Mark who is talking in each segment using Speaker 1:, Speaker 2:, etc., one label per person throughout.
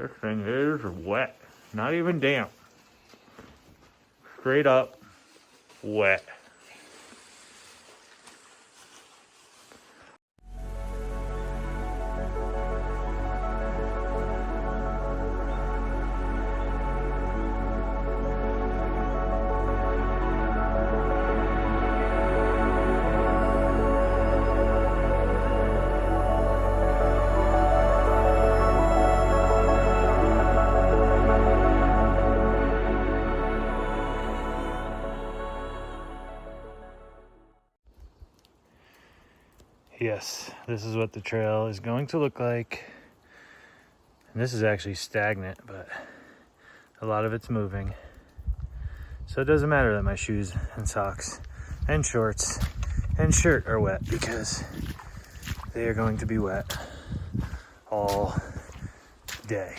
Speaker 1: This thing is wet. Not even damp. Straight up wet. Yes, this is what the trail is going to look like. And this is actually stagnant, but a lot of it's moving. So it doesn't matter that my shoes and socks and shorts and shirt are wet, because they are going to be wet all day.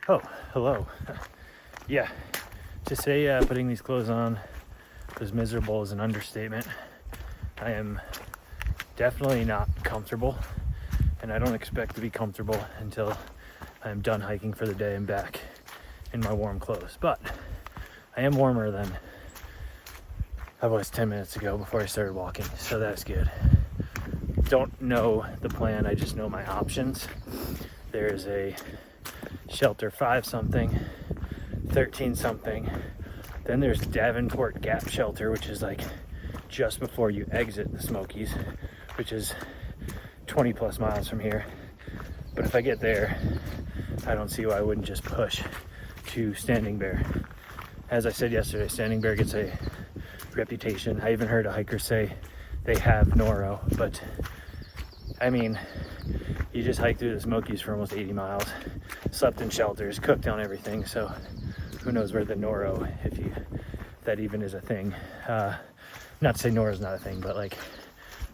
Speaker 1: Oh, hello. Yeah, to say putting these clothes on was miserable is an understatement. I am definitely not comfortable, and I don't expect to be comfortable until I'm done hiking for the day and back in my warm clothes. But I am warmer than I was 10 minutes ago before I started walking, so that's good. Don't know the plan, I just know my options. There's a shelter 5 something, 13 something. Then there's Davenport Gap shelter, which is like just before you exit the Smokies, which is 20 plus miles from here. But if I get there, I don't see why I wouldn't just push to Standing Bear. As I said yesterday, Standing Bear gets a reputation. I even heard a hiker say they have noro, but I mean, you just hiked through the Smokies for almost 80 miles, slept in shelters, cooked on everything, so who knows where the noro, if that even is a thing. Not to say noro is not a thing, but like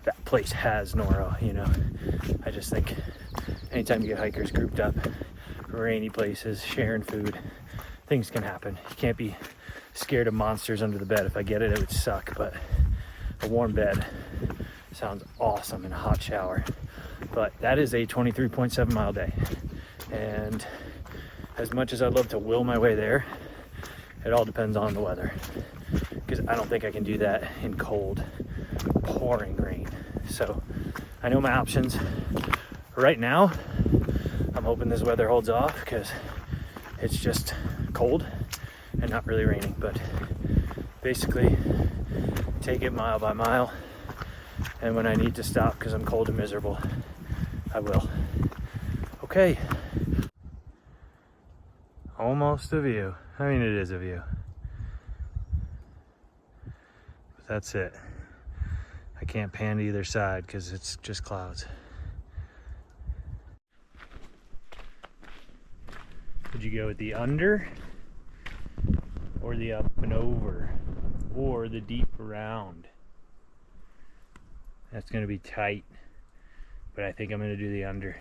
Speaker 1: that place has noro, you know. I just think anytime you get hikers grouped up, rainy places, sharing food, things can happen. You can't be scared of monsters under the bed. If I get it, it would suck, but a warm bed sounds awesome in a hot shower. But that is a 23.7 mile day. And as much as I'd love to will my way there, it all depends on the weather, because I don't think I can do that in cold, pouring rain. So I know my options. Right now, I'm hoping this weather holds off, because it's just cold and not really raining. But basically, take it mile by mile. And when I need to stop because I'm cold and miserable, I will. Okay. Almost a view. I mean, it is a view. But that's it. I can't pan to either side because it's just clouds. Would you go with the under, or the up and over, or the deep round? That's going to be tight, but I think I'm going to do the under.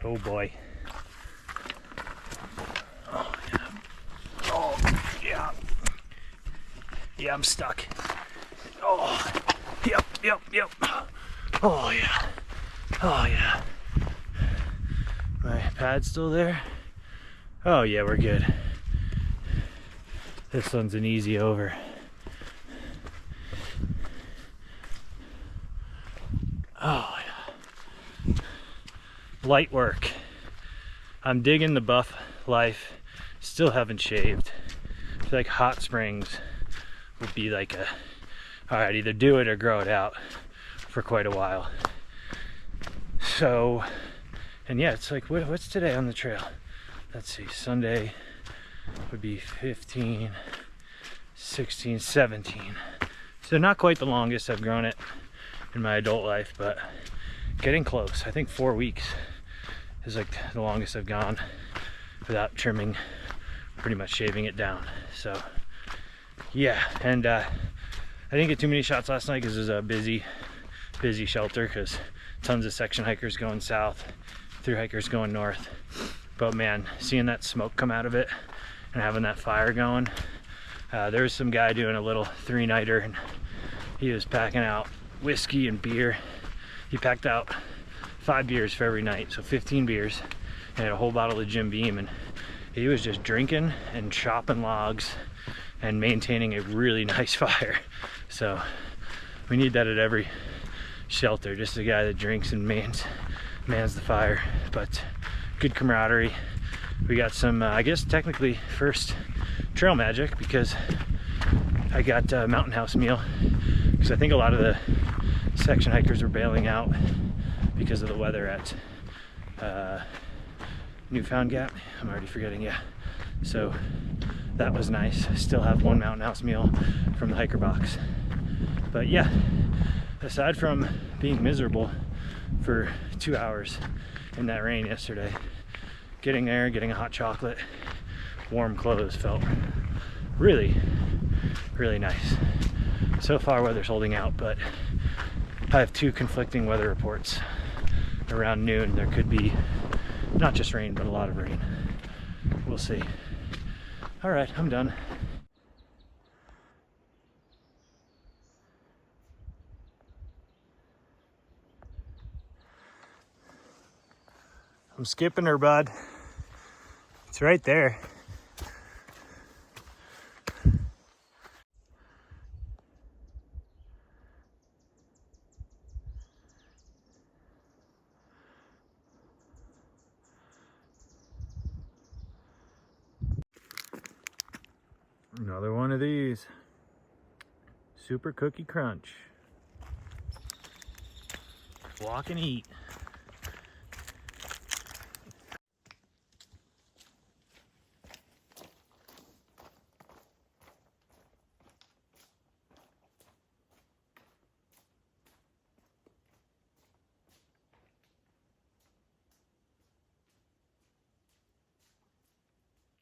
Speaker 1: Oh boy. Oh yeah. Oh yeah. Yeah, I'm stuck. Oh, yep. Oh yeah. Oh yeah. My pad's still there? Oh yeah, we're good. This one's an easy over. Oh yeah. Light work. I'm digging the buff life. Still haven't shaved. I feel like hot springs would be like a, alright, either do it or grow it out for quite a while. So, and yeah, it's like, what's today on the trail? Let's see, Sunday would be 15, 16, 17. So not quite the longest I've grown it in my adult life, but getting close. I think 4 weeks is like the longest I've gone without trimming, pretty much shaving it down. So yeah, and I didn't get too many shots last night because it was a busy shelter, because tons of section hikers going south, through hikers going north. But man, seeing that smoke come out of it and having that fire going, there was some guy doing a little 3-nighter, and he was packing out whiskey and beer. He packed out 5 beers for every night, so 15 beers, and had a whole bottle of Jim Beam, and he was just drinking and chopping logs and maintaining a really nice fire. So we need that at every shelter, just a guy that drinks and mans the fire. But good camaraderie. We got some, I guess technically first trail magic, because I got a mountain house meal, because I think a lot of the section hikers were bailing out because of the weather at Newfound Gap. I'm already forgetting, yeah. So that was nice. I still have one mountain house meal from the hiker box. But yeah, aside from being miserable for 2 hours in that rain yesterday, getting there, getting a hot chocolate, warm clothes felt really, really nice. So far weather's holding out, but I have 2 conflicting weather reports. Around noon there could be not just rain, but a lot of rain. We'll see. All right, I'm done. I'm skipping her, bud. It's right there. Another one of these. Super Cookie Crunch. Walk and eat.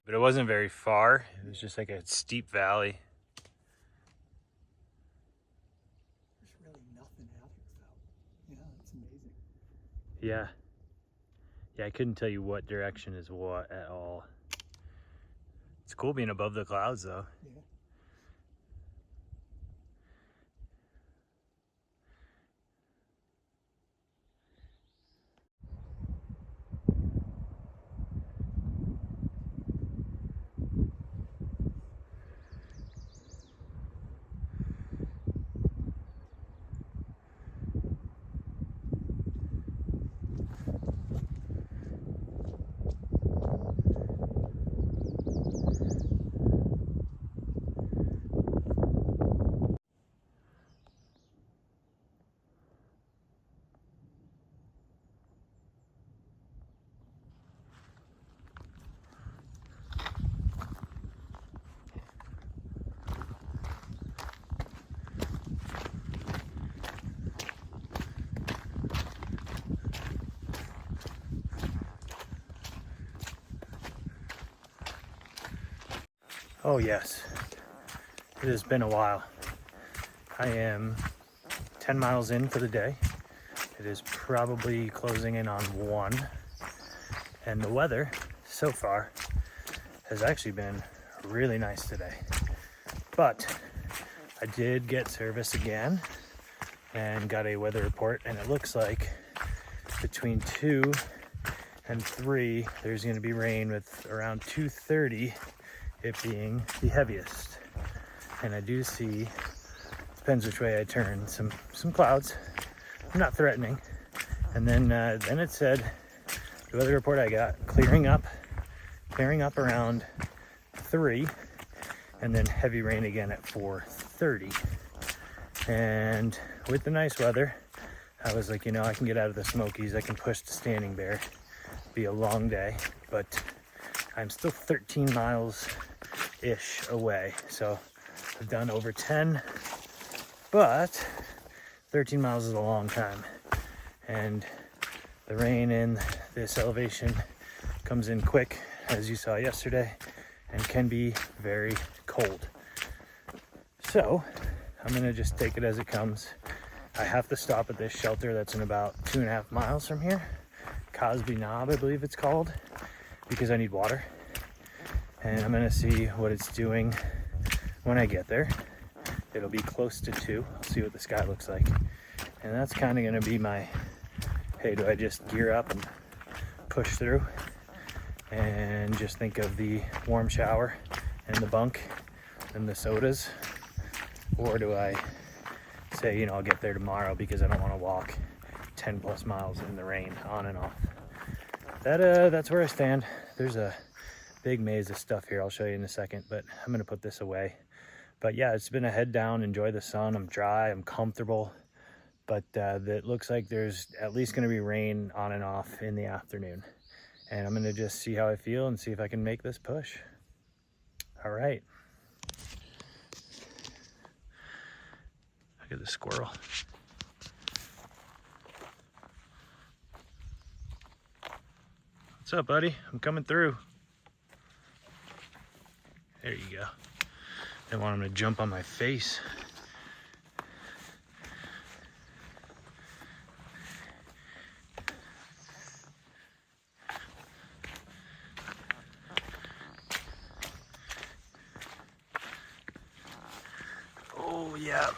Speaker 1: But it wasn't very far. It was just like a steep valley.
Speaker 2: There's really nothing after that. Yeah, that's amazing.
Speaker 1: Yeah. Yeah, I couldn't tell you what direction is what at all. It's cool being above the clouds though.
Speaker 2: Yeah.
Speaker 1: Oh yes, it has been a while. I am 10 miles in for the day. It is probably closing in on 1. And the weather so far has actually been really nice today. But I did get service again and got a weather report, and it looks like between 2 and 3 there's going to be rain, with around 2:30 it being the heaviest. And I do see, depends which way I turn, some clouds, not threatening. And then it said, the weather report I got, clearing up around 3, and then heavy rain again at 4:30. And with the nice weather, I was like, you know, I can get out of the Smokies, I can push the Standing Bear. Be a long day, but I'm still 13 miles-ish away. So I've done over 10, but 13 miles is a long time. And the rain in this elevation comes in quick, as you saw yesterday, and can be very cold. So I'm gonna just take it as it comes. I have to stop at this shelter that's in about 2.5 miles from here. Cosby Knob, I believe it's called, because I need water. And I'm gonna see what it's doing when I get there. It'll be close to 2. I'll see what the sky looks like. And that's kind of gonna be my hey, do I just gear up and push through and just think of the warm shower and the bunk and the sodas? Or do I say, you know, I'll get there tomorrow because I don't want to walk 10 plus miles in the rain on and off? That's where I stand. There's a big maze of stuff here I'll show you in a second, but I'm gonna put this away. But yeah, it's been a head down, enjoy the sun. I'm dry, I'm comfortable, but it looks like there's at least gonna be rain on and off in the afternoon. And I'm gonna just see how I feel and see if I can make this push. All right. Look at the squirrel. What's up, buddy? I'm coming through. There you go. Didn't want him to jump on my face. Oh, yeah.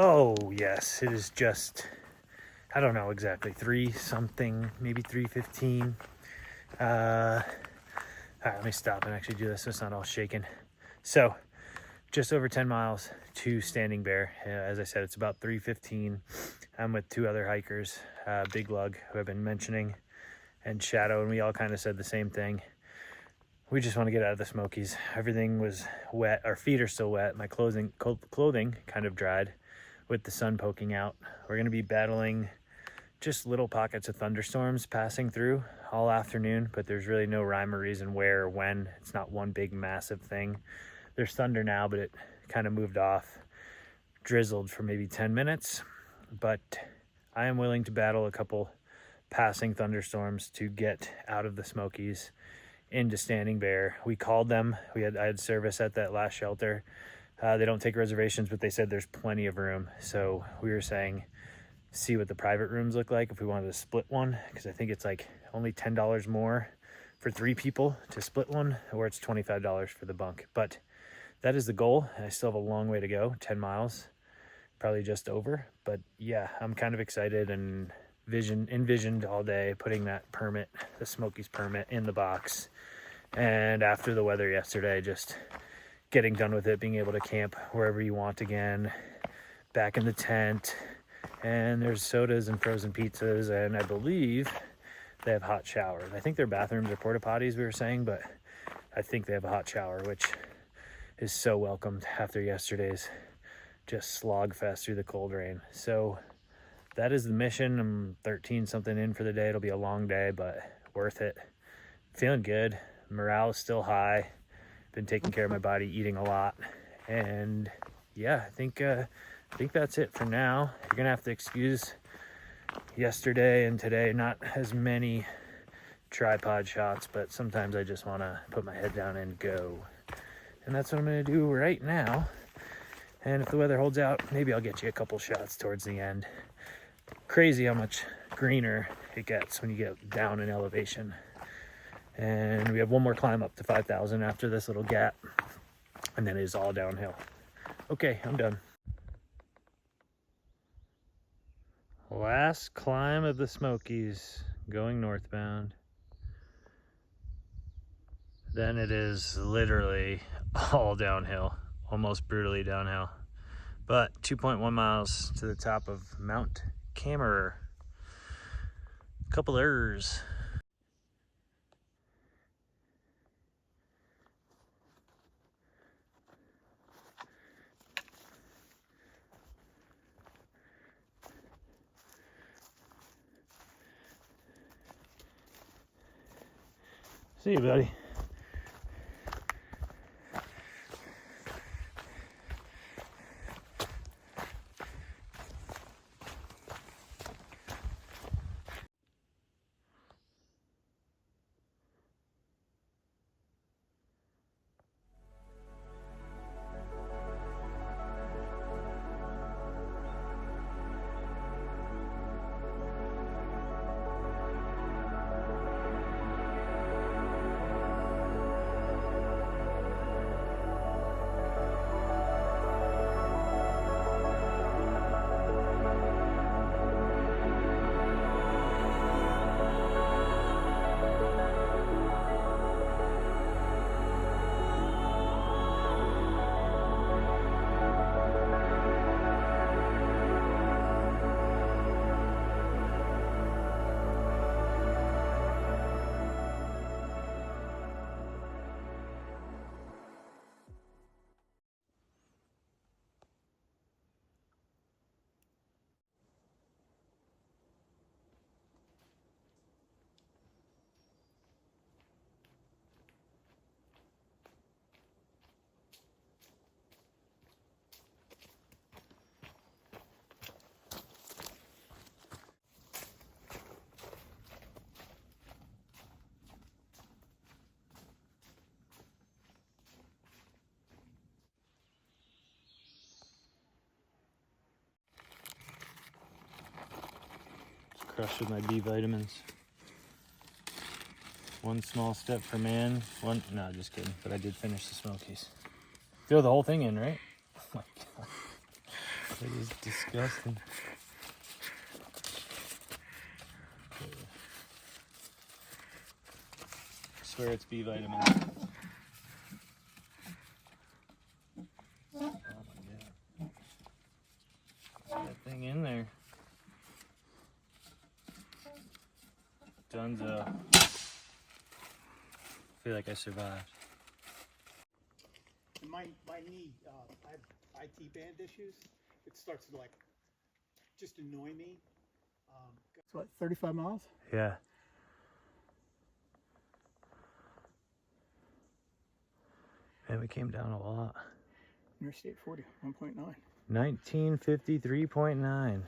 Speaker 1: Oh, yes, it is just, I don't know exactly, 3 something, maybe 3:15. All right, let me stop and actually do this so it's not all shaking. So, just over 10 miles to Standing Bear. As I said, it's about 3:15. I'm with 2 other hikers, Big Lug, who I've been mentioning, and Shadow, and we all kind of said the same thing. We just want to get out of the Smokies. Everything was wet. Our feet are still wet. My clothing kind of dried with the sun poking out. We're going to be battling just little pockets of thunderstorms passing through all afternoon, but there's really no rhyme or reason where or when. It's not one big massive thing. There's thunder now, but it kind of moved off, drizzled for maybe 10 minutes. But I am willing to battle a couple passing thunderstorms to get out of the Smokies into Standing Bear. We called them. I had service at that last shelter. They don't take reservations, but they said there's plenty of room. So we were saying, see what the private rooms look like if we wanted to split one, because I think it's like only $10 more for 3 people to split one, or it's $25 for the bunk. But that is the goal. I still have a long way to go, 10 miles, probably just over. But yeah, I'm kind of excited and envisioned all day putting that permit, the Smokies permit, in the box. And after the weather yesterday, just getting done with it, being able to camp wherever you want again, back in the tent. And there's sodas and frozen pizzas, and I believe they have hot showers. I think their bathrooms are porta potties, we were saying, but I think they have a hot shower, which is so welcomed after yesterday's just slog fest through the cold rain. So that is the mission. I'm 13 something in for the day. It'll be a long day, but worth it. Feeling good. Morale is still high. Been taking care of my body, eating a lot, and yeah, I think that's it for now. You're gonna have to excuse yesterday and today, not as many tripod shots, but sometimes I just want to put my head down and go, and that's what I'm gonna do right now. And if the weather holds out, maybe I'll get you a couple shots towards the end. Crazy how much greener it gets when you get down in elevation. And we have one more climb up to 5,000 after this little gap, and then it's all downhill. Okay, I'm done. Last climb of the Smokies, going northbound. Then it is literally all downhill, almost brutally downhill. But 2.1 miles to the top of Mount Camerer. A couple errors. See you, buddy. Crushed with my B vitamins. One small step for man. No, just kidding. But I did finish the Smokies. Throw the whole thing in, right? Oh my god. It is disgusting. I swear it's B vitamins. Oh my god. Get that thing in there. Dunzo. I feel like I survived.
Speaker 2: My knee, I have IT band issues. It starts to like just annoy me. It's what, 35 miles?
Speaker 1: Yeah. And we came down a lot.
Speaker 2: Interstate 40, 1.9.
Speaker 1: 1953.9.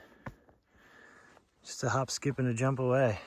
Speaker 1: Just a hop, skip, and a jump away.